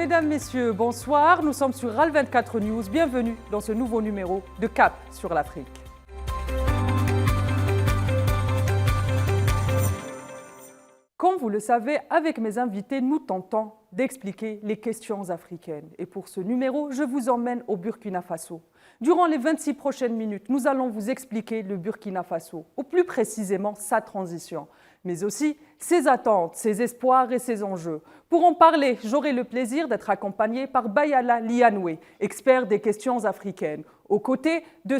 Mesdames, Messieurs, bonsoir. Nous sommes sur RAL24 News. Bienvenue dans ce nouveau numéro de Cap sur l'Afrique. Comme vous le savez, avec mes invités, nous tentons d'expliquer les questions africaines. Et pour ce numéro, je vous emmène au Burkina Faso. Durant les 26 prochaines minutes, nous allons vous expliquer le Burkina Faso, ou plus précisément sa transition, mais aussi ses attentes, ses espoirs et ses enjeux. Pour en parler, j'aurai le plaisir d'être accompagné par Bayala Lianoué, expert des questions africaines, aux côtés de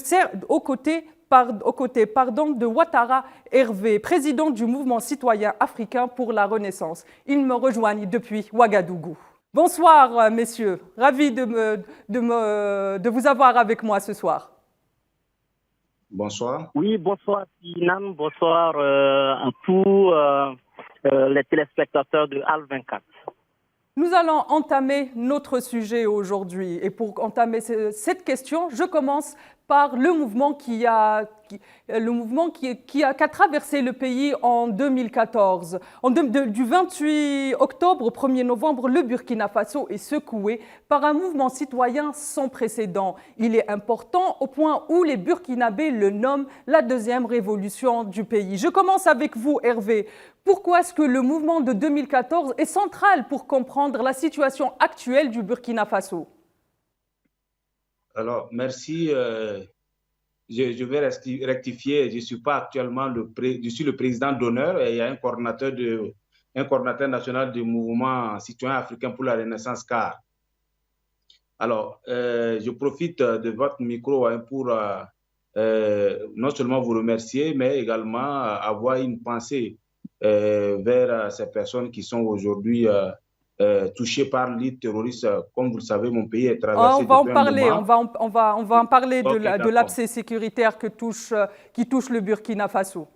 Ouattara Hervé, président du mouvement citoyen africain pour la Renaissance. Ils me rejoignent depuis Ouagadougou. Bonsoir, messieurs. Ravi de vous avoir avec moi ce soir. Bonsoir. Oui, bonsoir Sinam, bonsoir à tous les téléspectateurs de RAL24. Nous allons entamer notre sujet aujourd'hui. Et pour entamer cette question, je commence par le mouvement qui a traversé le pays en 2014. Du 28 octobre au 1er novembre, le Burkina Faso est secoué par un mouvement citoyen sans précédent. Il est important au point où les Burkinabés le nomment la deuxième révolution du pays. Je commence avec vous, Hervé. Pourquoi est-ce que le mouvement de 2014 est central pour comprendre la situation actuelle du Burkina Faso? Alors, merci. Je vais rectifier. Je ne suis pas actuellement je suis le président d'honneur et il y a un coordinateur national du mouvement citoyen africain pour la Renaissance CAR. Alors, je profite de votre micro pour non seulement vous remercier, mais également avoir une pensée vers ces personnes qui sont aujourd'hui touchées par l'île terroriste. Comme vous le savez, mon pays est traversé on va en parler de l'abcès sécuritaire qui touche le Burkina Faso.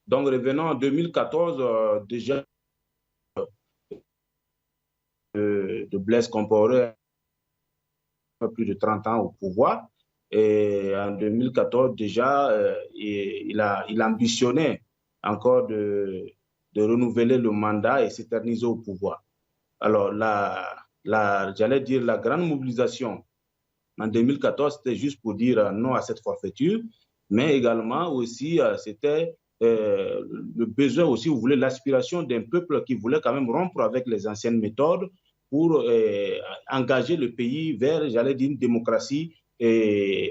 Donc, revenons en 2014, déjà de Blaise Compaoré, plus de 30 ans au pouvoir. Et en 2014, déjà, il ambitionnait encore de renouveler le mandat et s'éterniser au pouvoir. Alors, j'allais dire la grande mobilisation en 2014, c'était juste pour dire non à cette forfaiture, mais également aussi, c'était le besoin aussi, vous voulez, l'aspiration d'un peuple qui voulait quand même rompre avec les anciennes méthodes pour engager le pays vers, j'allais dire, une démocratie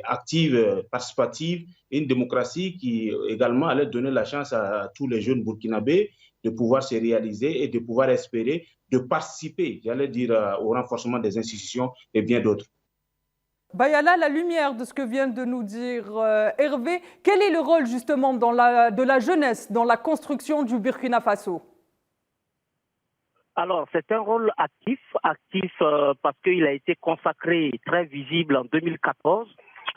active, participative, une démocratie qui également allait donner la chance à tous les jeunes burkinabés de pouvoir se réaliser et de pouvoir espérer de participer, j'allais dire, au renforcement des institutions et bien d'autres. Bayala, à la lumière de ce que vient de nous dire Hervé, quel est le rôle justement de la jeunesse dans la construction du Burkina Faso? Alors, c'est un rôle actif parce qu'il a été consacré très visible en 2014.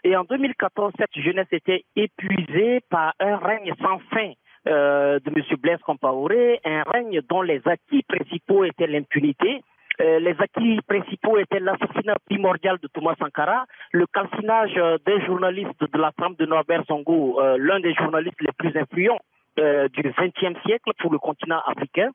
Et en 2014, cette jeunesse était épuisée par un règne sans fin de M. Blaise Compaoré, un règne dont les acquis principaux étaient l'impunité. Les acquis principaux étaient l'assassinat primordial de Thomas Sankara, le calcinage des journalistes de la trame de Norbert Zongo, l'un des journalistes les plus influents du XXe siècle pour le continent africain.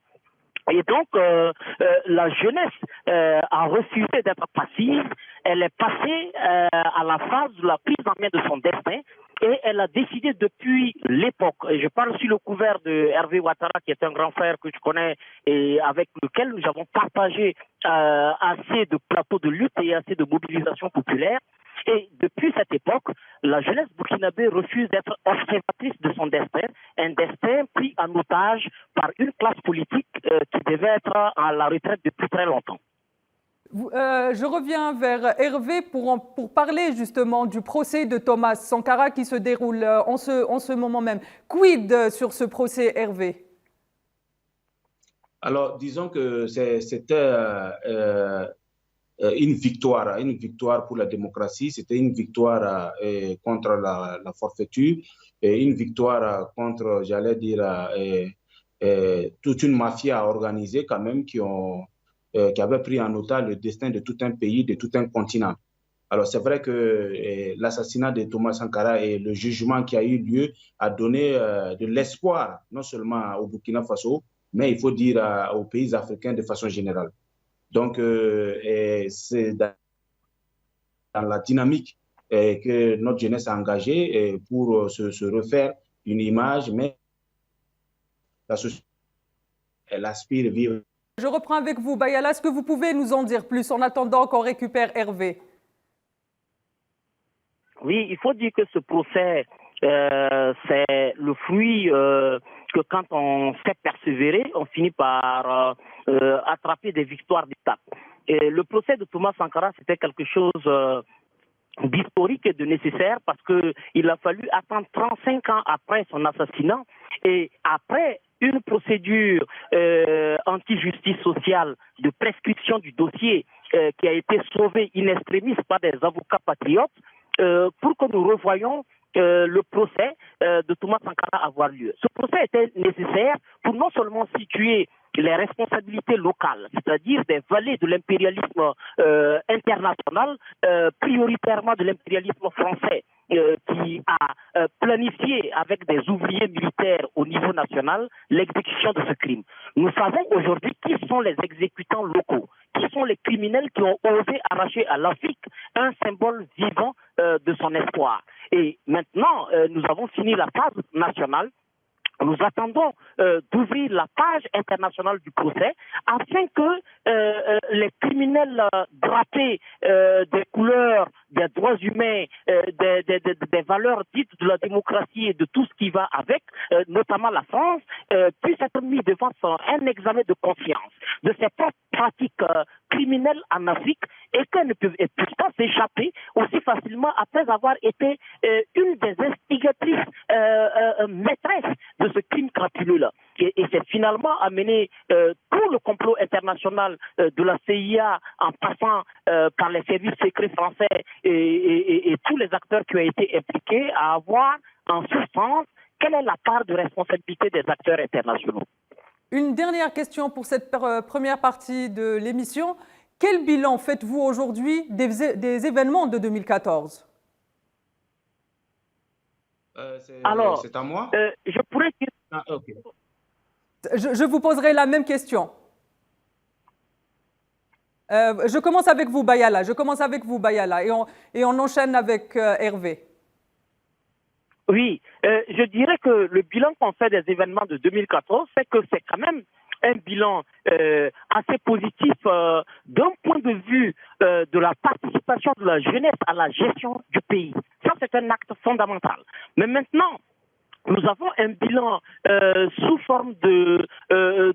Et donc, la jeunesse a refusé d'être passive. Elle est passée à la phase de la prise en main de son destin et elle a décidé depuis l'époque, et je parle sous le couvert de Hervé Ouattara, qui est un grand frère que je connais et avec lequel nous avons partagé assez de plateaux de lutte et assez de mobilisation populaire. Et depuis cette époque, la jeunesse burkinabé refuse d'être observatrice de son destin, un destin pris en otage par une classe politique qui devait être à la retraite depuis très longtemps. Je reviens vers Hervé pour parler justement du procès de Thomas Sankara qui se déroule en ce moment même. Quid sur ce procès, Hervé? Alors, disons que c'était une victoire pour la démocratie, c'était une victoire contre la forfaiture, et une victoire contre, j'allais dire, toute une mafia organisée quand même qui avait pris en otage le destin de tout un pays, de tout un continent. Alors, c'est vrai que l'assassinat de Thomas Sankara et le jugement qui a eu lieu a donné de l'espoir, non seulement au Burkina Faso, mais il faut dire aux pays africains de façon générale. Donc, c'est dans la dynamique que notre jeunesse est engagée pour se refaire une image, mais la société, elle aspire à vivre. Je reprends avec vous, Bayala. Est-ce que vous pouvez nous en dire plus en attendant qu'on récupère Hervé? Oui, il faut dire que ce procès, c'est le fruit que quand on sait persévérer, on finit par attraper des victoires d'étape. Et le procès de Thomas Sankara, c'était quelque chose d'historique et de nécessaire parce qu'il a fallu attendre 35 ans après son assassinat et après une procédure anti-justice sociale de prescription du dossier qui a été sauvée in extremis par des avocats patriotes pour que nous revoyions le procès de Thomas Sankara avoir lieu. Ce procès était nécessaire pour non seulement situer les responsabilités locales, c'est-à-dire des vallées de l'impérialisme international, prioritairement de l'impérialisme français, qui a planifié avec des ouvriers militaires au niveau national l'exécution de ce crime. Nous savons aujourd'hui qui sont les exécutants locaux, qui sont les criminels qui ont osé arracher à l'Afrique un symbole vivant de son espoir. Et maintenant, nous avons fini la phase nationale. Nous attendons d'ouvrir la page internationale du procès afin que les criminels drapés des couleurs des droits humains, des valeurs dites de la démocratie et de tout ce qui va avec, notamment la France, puissent être mis devant un examen de conscience de ces pratiques criminelles en Afrique et qu'elles ne puissent pas s'échapper aussi facilement après avoir été une des instigatrices maîtresses de ce crime crapuleux-là. Et c'est finalement amené tout le complot international de la CIA en passant par les services secrets français et tous les acteurs qui ont été impliqués à avoir en ce sens quelle est la part de responsabilité des acteurs internationaux. Une dernière question pour cette première partie de l'émission. Quel bilan faites-vous aujourd'hui des événements de 2014 ? Alors, c'est à moi je pourrais dire... Ah, okay. Je vous poserai la même question. Je commence avec vous, Bayala. Et on enchaîne avec Hervé. Oui, je dirais que le bilan qu'on fait des événements de 2014, c'est que c'est quand même un bilan assez positif d'un point de vue de la participation de la jeunesse à la gestion du pays. Ça, c'est un acte fondamental. Mais maintenant, nous avons un bilan sous forme de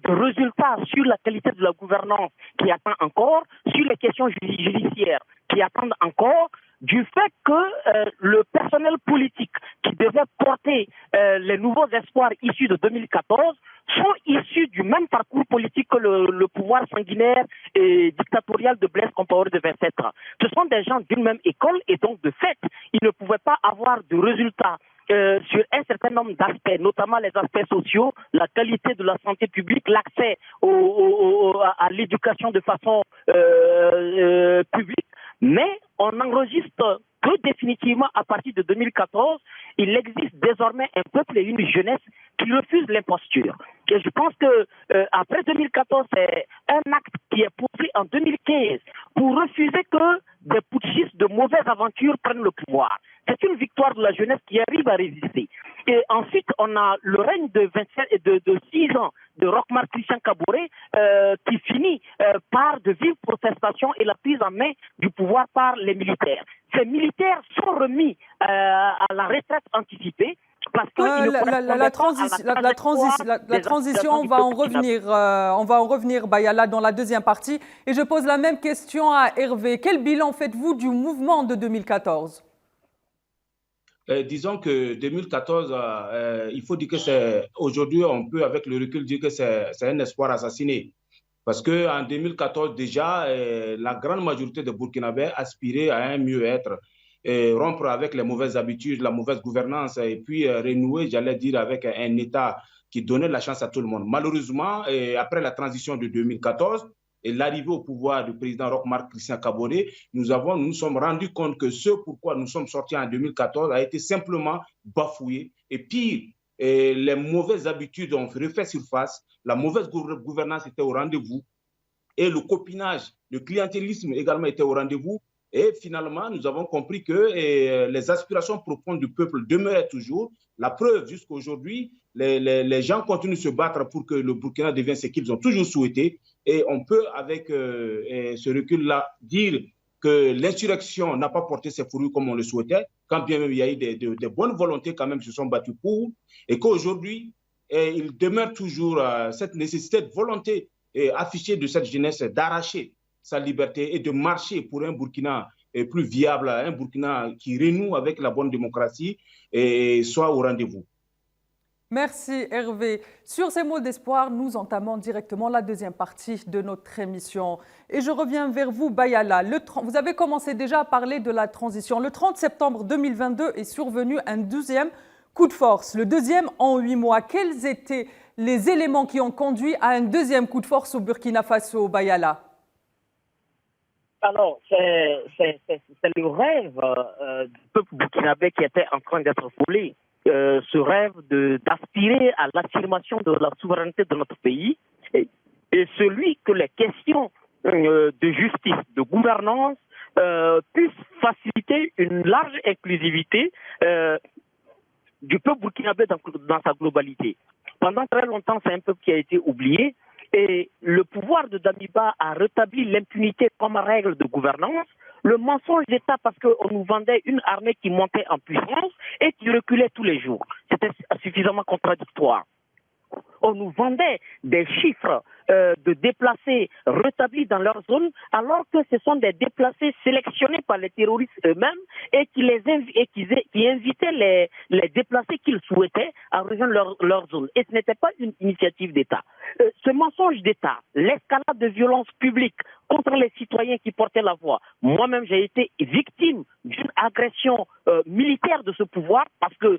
résultats sur la qualité de la gouvernance qui attend encore, sur les questions judiciaires qui attendent encore, du fait que le personnel politique qui devait porter les nouveaux espoirs issus de 2014 sont issus du même parcours politique que le pouvoir sanguinaire et dictatorial de Blaise Compaoré de 27 ans. Ce sont des gens d'une même école et donc de fait, ils ne pouvaient pas avoir de résultats sur un certain nombre d'aspects, notamment les aspects sociaux, la qualité de la santé publique, l'accès à l'éducation de façon publique. Mais on enregistre que définitivement, à partir de 2014, il existe désormais un peuple et une jeunesse qui refusent l'imposture. Et je pense que après 2014, c'est un acte qui est posé en 2015 pour refuser que des putschistes de mauvaises aventures prennent le pouvoir. C'est une victoire de la jeunesse qui arrive à résister. Et ensuite, on a le règne de 6 ans de Roch-Marc Christian Kaboré qui finit par de vives protestations et la prise en main du pouvoir par les militaires. Ces militaires sont remis à la retraite anticipée. Parce que la transition, on va en revenir, Bayala, dans la deuxième partie. Et je pose la même question à Hervé. Quel bilan faites-vous du mouvement de 2014 ? Disons que 2014, il faut dire que c'est aujourd'hui, on peut avec le recul dire que c'est un espoir assassiné. Parce qu'en 2014, déjà, la grande majorité des Burkinabés aspiraient à un mieux-être, rompre avec les mauvaises habitudes, la mauvaise gouvernance, et puis renouer, j'allais dire, avec un État qui donnait la chance à tout le monde. Malheureusement, après la transition de 2014, et l'arrivée au pouvoir du président Roch-Marc Christian Kaboré, nous nous sommes rendus compte que ce pourquoi nous sommes sortis en 2014 a été simplement bafoué. Et pire, les mauvaises habitudes ont refait surface, la mauvaise gouvernance était au rendez-vous. et le copinage, le clientélisme également était au rendez-vous. Et finalement, nous avons compris que les aspirations profondes du peuple demeuraient toujours. La preuve, jusqu'à aujourd'hui, les gens continuent de se battre pour que le Burkina devienne ce qu'ils ont toujours souhaité. Et on peut, avec ce recul-là, dire que l'insurrection n'a pas porté ses fruits comme on le souhaitait, quand bien même il y a eu des bonnes volontés quand même qui se sont battues pour, et qu'aujourd'hui, il demeure toujours cette nécessité de volonté affichée de cette jeunesse d'arracher sa liberté et de marcher pour un Burkina plus viable, un Burkina qui renoue avec la bonne démocratie et soit au rendez-vous. Merci Hervé. Sur ces mots d'espoir, nous entamons directement la deuxième partie de notre émission. Et je reviens vers vous, Bayala. Vous avez commencé déjà à parler de la transition. Le 30 septembre 2022 est survenu un deuxième coup de force, le deuxième en 8 mois. Quels étaient les éléments qui ont conduit à un deuxième coup de force au Burkina Faso, Bayala? Alors, c'est le rêve du peuple burkinabé qui était en train d'être volé. Ce rêve d'aspirer à l'affirmation de la souveraineté de notre pays et celui que les questions de justice, de gouvernance puissent faciliter une large inclusivité du peuple burkinabé dans sa globalité. Pendant très longtemps, c'est un peuple qui a été oublié et le pouvoir de Damiba a rétabli l'impunité comme règle de gouvernance. Le mensonge d'État parce qu'on nous vendait une armée qui montait en puissance et qui reculait tous les jours. C'était suffisamment contradictoire. On nous vendait des chiffres de déplacés rétablis dans leur zone, alors que ce sont des déplacés sélectionnés par les terroristes eux-mêmes et qui invitaient les déplacés qu'ils souhaitaient à rejoindre leur zone. Et ce n'était pas une initiative d'État. Ce mensonge d'État, l'escalade de violences publiques contre les citoyens qui portaient la voix. Moi-même, j'ai été victime d'une agression militaire de ce pouvoir parce que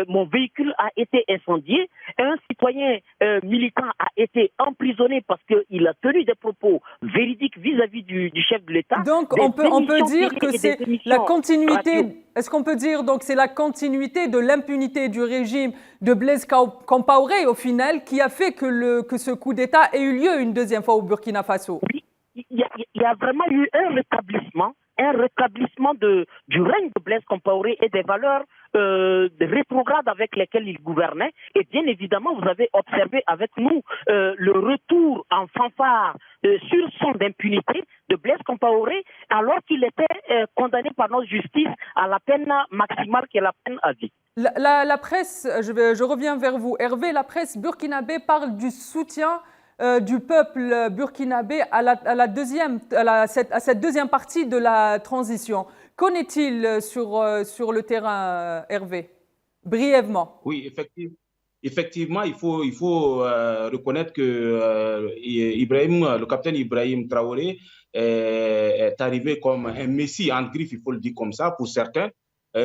mon véhicule a été incendié. Un citoyen militant a été emprisonné parce qu'il a tenu des propos véridiques vis-à-vis du chef de l'État. Donc, on peut dire que c'est la continuité. Est-ce qu'on peut dire donc c'est la continuité de l'impunité du régime de Blaise Compaoré au final qui a fait que ce coup d'État ait eu lieu une deuxième fois au Burkina Faso? Oui, il y a vraiment eu un rétablissement du règne de Blaise Compaoré et des valeurs rétrogrades avec lesquelles il gouvernait. Et bien évidemment, vous avez observé avec nous le retour en fanfare sur son d'impunité de Blaise Compaoré alors qu'il était condamné par notre justice à la peine maximale qui est la peine à vie. La presse, je reviens vers vous, Hervé, la presse burkinabé parle du soutien du peuple burkinabé à cette deuxième partie de la transition. Qu'en est-il sur le terrain, Hervé? Brièvement. Oui, effectivement, il faut reconnaître que le capitaine Ibrahim Traoré est arrivé comme un messie en griffe, il faut le dire comme ça, pour certains,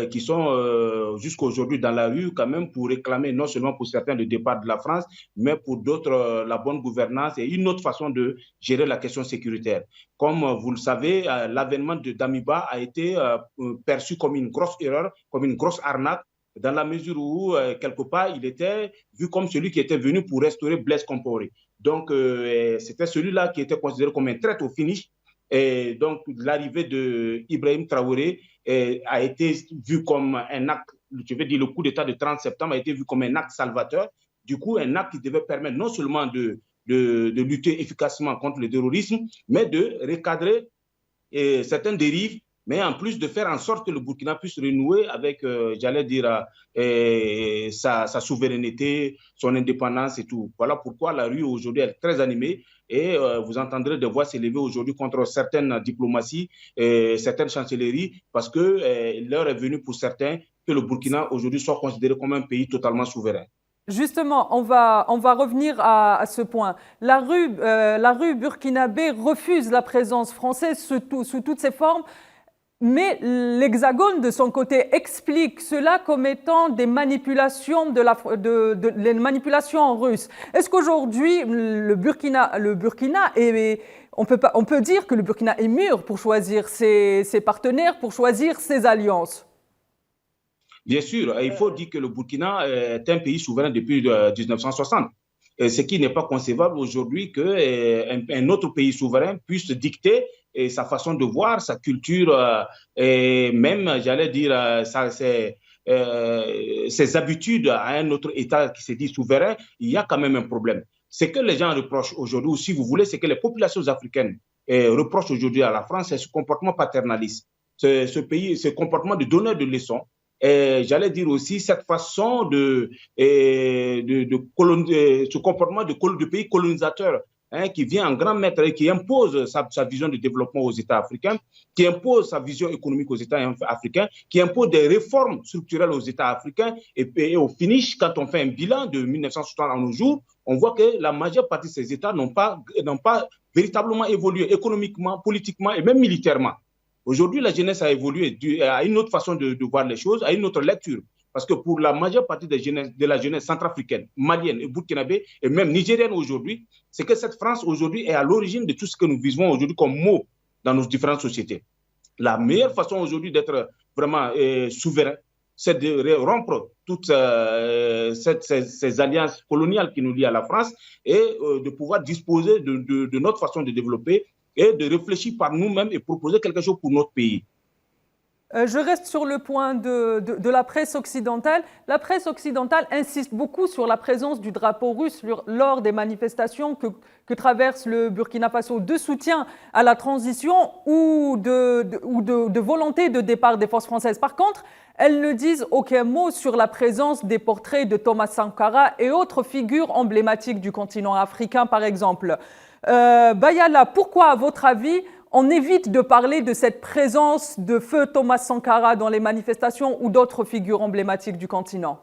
qui sont jusqu'à aujourd'hui dans la rue quand même pour réclamer non seulement pour certains le départ de la France, mais pour d'autres la bonne gouvernance et une autre façon de gérer la question sécuritaire. Comme vous le savez, l'avènement de Damiba a été perçu comme une grosse erreur, comme une grosse arnaque, dans la mesure où, quelque part, il était vu comme celui qui était venu pour restaurer Blaise Compaoré. Donc, c'était celui-là qui était considéré comme un traître au finish. Et donc, l'arrivée d'Ibrahim Traoré a été vu comme un acte, je veux dire, le coup d'État de 30 septembre a été vu comme un acte salvateur. Du coup, un acte qui devait permettre non seulement de lutter efficacement contre le terrorisme, mais de recadrer certaines dérives, mais en plus de faire en sorte que le Burkina puisse renouer avec, j'allais dire, sa souveraineté, son indépendance et tout. Voilà pourquoi la rue aujourd'hui est très animée et vous entendrez des voix s'élever aujourd'hui contre certaines diplomaties, certaines chancelleries, parce que l'heure est venue pour certains que le Burkina aujourd'hui soit considéré comme un pays totalement souverain. Justement, on va revenir à ce point. La rue burkinabé refuse la présence française sous toutes ses formes. Mais l'Hexagone, de son côté, explique cela comme étant des manipulations les manipulations russes. Est-ce qu'aujourd'hui, le Burkina on peut dire que le Burkina est mûr pour choisir ses partenaires, pour choisir ses alliances? Bien sûr, il faut dire que le Burkina est un pays souverain depuis 1960. ce qui n'est pas concevable aujourd'hui qu'un autre pays souverain puisse dicter sa façon de voir, sa culture, et même, j'allais dire, ses habitudes à un autre État qui se dit souverain. Il y a quand même un problème. Ce que les gens reprochent aujourd'hui, ou si vous voulez, c'est que les populations africaines reprochent aujourd'hui à la France, c'est ce comportement paternaliste, ce comportement de donneur de leçons. Et j'allais dire aussi cette façon ce comportement de pays colonisateur, hein, qui vient en grand maître et qui impose sa vision de développement aux États africains, qui impose sa vision économique aux États africains, qui impose des réformes structurelles aux États africains. Et au finish, quand on fait un bilan de 1960 à nos jours, on voit que la majeure partie de ces États n'ont pas véritablement évolué économiquement, politiquement et même militairement. Aujourd'hui, la jeunesse a évolué à une autre façon de voir les choses, à une autre lecture. Parce que pour la majeure partie de la jeunesse centrafricaine, malienne et burkinabé, et même nigérienne aujourd'hui, c'est que cette France aujourd'hui est à l'origine de tout ce que nous vivons aujourd'hui comme mot dans nos différentes sociétés. La meilleure façon aujourd'hui d'être vraiment souverain, c'est de rompre toutes ces alliances coloniales qui nous lient à la France et de pouvoir disposer de notre façon de développer et de réfléchir par nous-mêmes et proposer quelque chose pour notre pays. Je reste sur le point de la presse occidentale. La presse occidentale insiste beaucoup sur la présence du drapeau russe lors des manifestations que traverse le Burkina Faso de soutien à la transition ou de volonté de départ des forces françaises. Par contre, elles ne disent aucun mot sur la présence des portraits de Thomas Sankara et autres figures emblématiques du continent africain, par exemple. Bayala, pourquoi, à votre avis, on évite de parler de cette présence de feu Thomas Sankara dans les manifestations ou d'autres figures emblématiques du continent?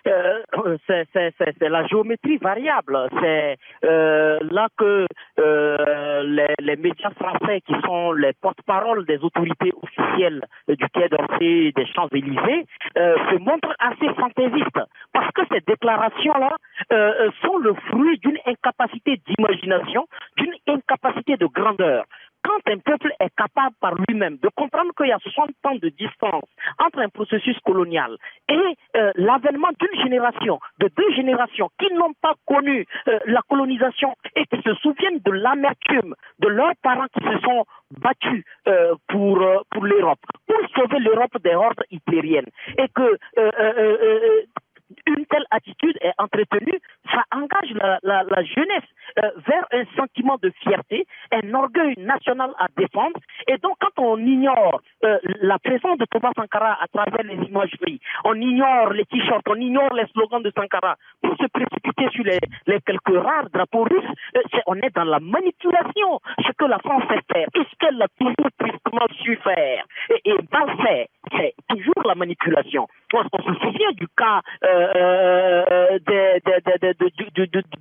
C'est la géométrie variable. C'est là que les médias français, qui sont les porte-parole des autorités officielles du Quai d'Orsay et des Champs-Élysées, se montrent assez fantaisistes. Parce que ces déclarations-là sont le fruit d'une incapacité d'imagination, d'une incapacité de grandeur. Quand un peuple est capable par lui-même de comprendre qu'il y a 60 ans de distance entre un processus colonial et l'avènement d'une génération, de deux générations qui n'ont pas connu la colonisation et qui se souviennent de l'amertume de leurs parents qui se sont battus pour l'Europe, pour sauver l'Europe des hordes hitlériennes, et que une telle attitude est entretenue, ça engage la jeunesse vers un sentiment de fierté, un orgueil national à défendre. Et donc, quand on ignore la présence de Thomas Sankara à travers les imageries, on ignore les t-shirts, on ignore les slogans de Sankara pour se précipiter sur les quelques rares drapeaux russes, on est dans la manipulation. Ce que la France sait faire, tout ce qu'elle a toujours tristement su faire et mal fait, c'est toujours la manipulation. On se souvient du cas de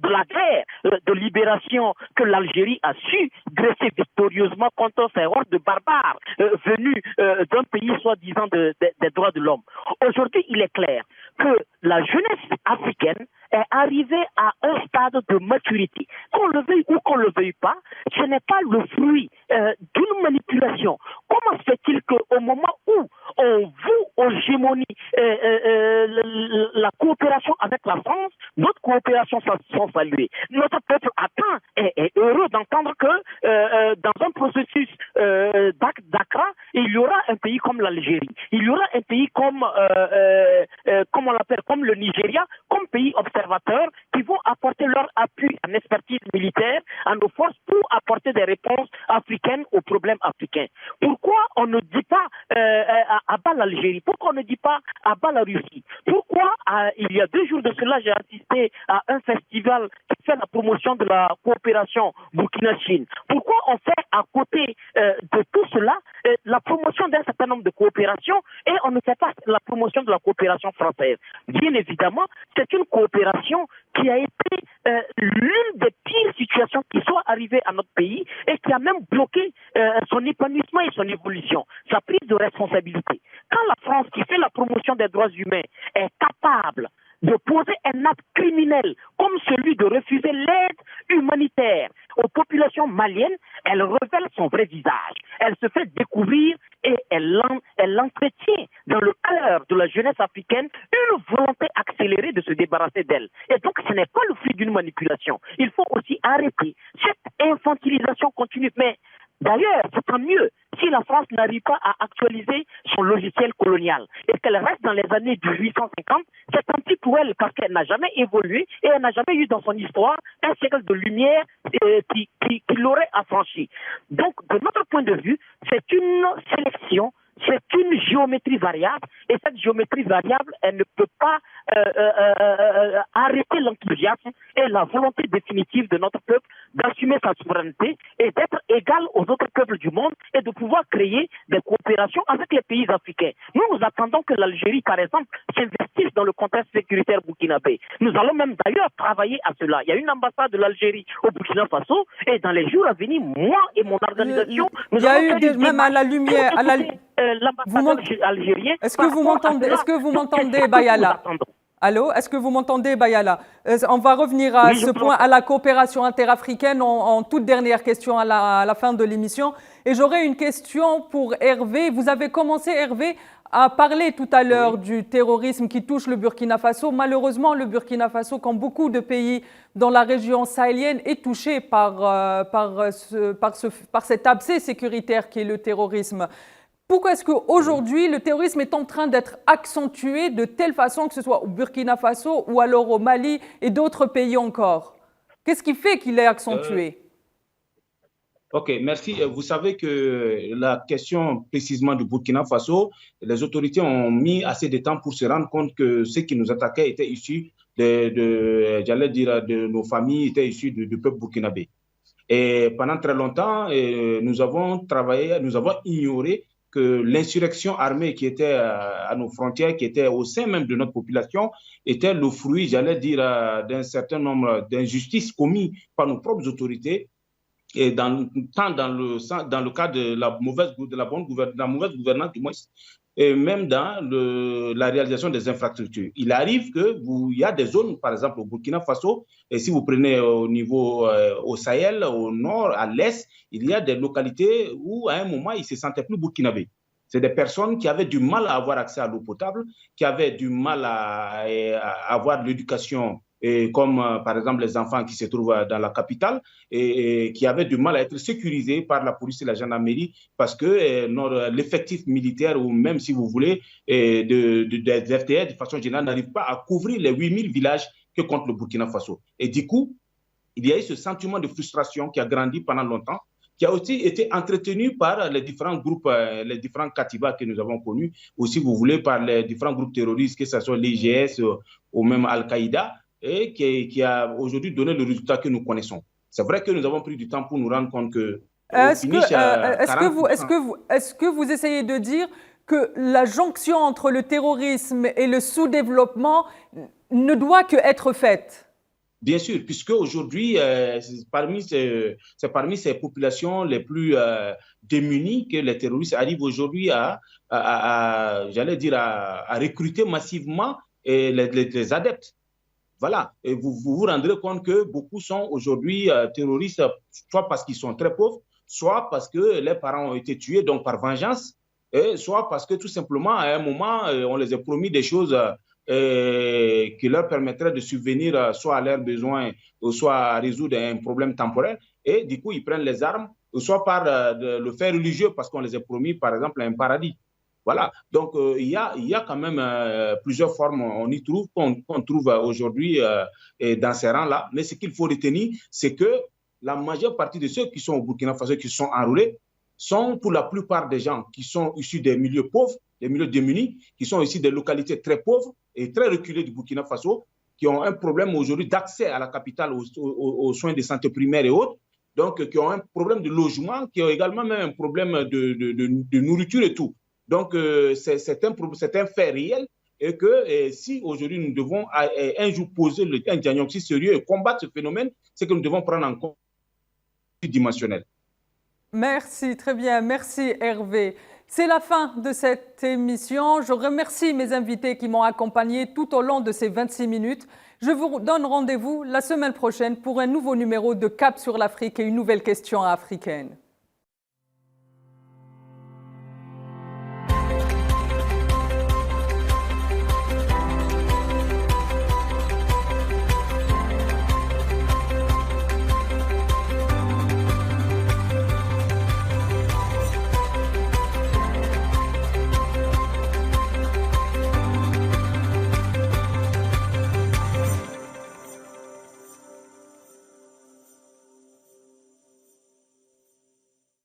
la guerre de libération que l'Algérie a su dresser victorieusement contre ces hordes de barbares venus d'un pays soi-disant des droits de l'homme. Aujourd'hui, il est clair que la jeunesse africaine est arrivée à un stade de maturité. Qu'on le veuille ou qu'on le veuille pas, ce n'est pas le fruit d'une manipulation. Comment se fait-il qu'au moment où on voue aux gémonies la coopération avec la France, notre coopération sont saluées. Notre peuple attend et est heureux d'entendre que dans un processus d'Accra, il y aura un pays comme l'Algérie, il y aura un pays comme on l'appelle, comme le Nigeria, comme pays observateurs qui vont apporter leur appui en expertise militaire à nos forces pour apporter des réponses africaines aux problèmes africains. Pourquoi on ne dit pas à bas l'Algérie? Pourquoi on ne dit pas à bas la Russie? Pourquoi il y a 2 jours de cela, j'ai assisté à un festival qui fait la promotion de la coopération Burkina-Chine? Pourquoi on fait à côté de tout cela la promotion d'un certain nombre de coopérations et on ne fait pas la promotion de la coopération française? Bien évidemment, c'est une coopération qui a été l'une des pires situations qui soit arrivée à notre pays et qui a même bloqué son épanouissement et son évolution, sa prise de responsabilité. Quand la France, qui fait la promotion des droits humains, est capable de poser un acte criminel comme celui de refuser l'aide humanitaire aux populations maliennes, elle révèle son vrai visage. Elle se fait découvrir et elle entretient dans le cœur de la jeunesse africaine une volonté accélérée de se débarrasser d'elle. Et donc, ce n'est pas le fruit d'une manipulation. Il faut aussi arrêter cette infantilisation continue. Mais d'ailleurs, c'est tant mieux si la France n'arrive pas à actualiser son logiciel colonial et qu'elle reste dans les années 1850, c'est tant pis pour elle parce qu'elle n'a jamais évolué et elle n'a jamais eu dans son histoire un siècle de lumière qui l'aurait affranchi. Donc, de notre point de vue, c'est une sélection, c'est une géométrie variable et cette géométrie variable, elle ne peut pas arrêter l'enthousiasme et la volonté définitive de notre peuple d'assumer sa souveraineté et d'être égal aux autres peuples du monde et de pouvoir créer des coopérations avec les pays africains. Nous attendons que l'Algérie, par exemple, s'investisse dans le contexte sécuritaire burkinabé. Nous allons même d'ailleurs travailler à cela. Il y a une ambassade de l'Algérie au Burkina Faso et dans les jours à venir, moi et mon organisation, il y a eu même à la lumière, l'ambassadeur algérien. Est-ce que vous m'entendez, Bayala? Allô, est-ce que vous m'entendez, Bayala? On va revenir à ce point, à la coopération interafricaine, en toute dernière question à la fin de l'émission. Et j'aurais une question pour Hervé. Vous avez commencé, Hervé, à parler tout à l'heure du terrorisme qui touche le Burkina Faso. Malheureusement, le Burkina Faso, comme beaucoup de pays dans la région sahélienne, est touché par cet abcès sécuritaire qui est le terrorisme. Pourquoi est-ce qu'aujourd'hui, le terrorisme est en train d'être accentué de telle façon que ce soit au Burkina Faso ou alors au Mali et d'autres pays encore? Qu'est-ce qui fait qu'il est accentué? Ok, merci. Vous savez que la question précisément du Burkina Faso, les autorités ont mis assez de temps pour se rendre compte que ceux qui nous attaquaient étaient issus de nos familles, étaient issus du peuple burkinabé. Et pendant très longtemps, nous avons travaillé, nous avons ignoré que l'insurrection armée qui était à nos frontières, qui était au sein même de notre population, était le fruit, d'un certain nombre d'injustices commises par nos propres autorités, et tant dans le cadre de la mauvaise gouvernance du moins, et même dans la réalisation des infrastructures. Il arrive qu'il y a des zones, par exemple au Burkina Faso, et si vous prenez au niveau au Sahel, au nord, à l'est, il y a des localités où à un moment, ils ne se sentaient plus burkinabés. C'est des personnes qui avaient du mal à avoir accès à l'eau potable, qui avaient du mal à avoir de l'éducation, comme par exemple les enfants qui se trouvent dans la capitale et qui avaient du mal à être sécurisés par la police et la gendarmerie parce que l'effectif militaire ou même si vous voulez des FTR de façon générale n'arrive pas à couvrir les 8000 villages que compte le Burkina Faso. Et du coup, il y a eu ce sentiment de frustration qui a grandi pendant longtemps, qui a aussi été entretenu par les différents groupes, les différents katibas que nous avons connus, aussi vous voulez par les différents groupes terroristes, que ce soit l'IGS ou même Al-Qaïda, et qui a aujourd'hui donné le résultat que nous connaissons. C'est vrai que nous avons pris du temps pour nous rendre compte que... Est-ce que vous essayez de dire que la jonction entre le terrorisme et le sous-développement ne doit qu'être faite? Bien sûr, puisque aujourd'hui, c'est parmi ces populations les plus démunies que les terroristes arrivent aujourd'hui à recruter massivement les adeptes. Voilà, et vous vous rendrez compte que beaucoup sont aujourd'hui terroristes, soit parce qu'ils sont très pauvres, soit parce que leurs parents ont été tués, donc par vengeance, et soit parce que tout simplement, à un moment, on les a promis des choses qui leur permettraient de subvenir soit à leurs besoins, soit à résoudre un problème temporaire, et du coup, ils prennent les armes, soit par le fait religieux, parce qu'on les a promis, par exemple, un paradis. Voilà, donc il y a quand même plusieurs formes qu'on trouve aujourd'hui dans ces rangs-là. Mais ce qu'il faut retenir, c'est que la majeure partie de ceux qui sont au Burkina Faso, qui sont enrôlés, sont pour la plupart des gens qui sont issus des milieux pauvres, des milieux démunis, qui sont issus des localités très pauvres et très reculées du Burkina Faso, qui ont un problème aujourd'hui d'accès à la capitale, aux soins de santé primaire et autres. Donc, qui ont un problème de logement, qui ont également même un problème de nourriture et tout. Donc, c'est un fait réel et que si aujourd'hui nous devons un jour poser un diagnostic sérieux et combattre ce phénomène, c'est que nous devons prendre en compte le dimensionnel. Merci, très bien. Merci Hervé. C'est la fin de cette émission. Je remercie mes invités qui m'ont accompagné tout au long de ces 26 minutes. Je vous donne rendez-vous la semaine prochaine pour un nouveau numéro de Cap sur l'Afrique et une nouvelle question africaine.